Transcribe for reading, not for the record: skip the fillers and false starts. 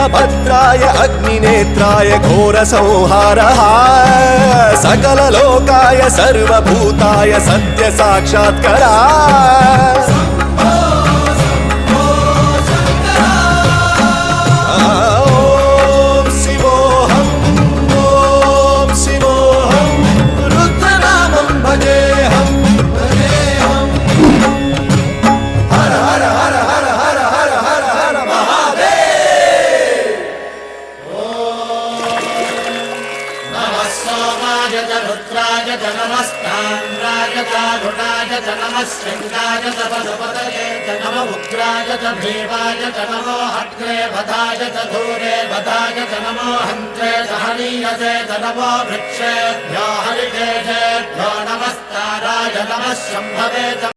वीरभद्राय अग्निनेत्राय घोरसंहारः सकललोकाय सर्वभूताय सत्यसाक्षात्करा रुद्राय च नमस्ताम्राय चारुणाय च नमः शृङ्गाय च पशुपतये च नमः उग्राय च भीमाय च नमो अग्रे वधाय च धूरे वधाय च नमो हन्त्रे च हनीयसे च नमो वृक्षेभ्यो हरिकेशेभ्यो नमस्ताराय नमः शम्भवे च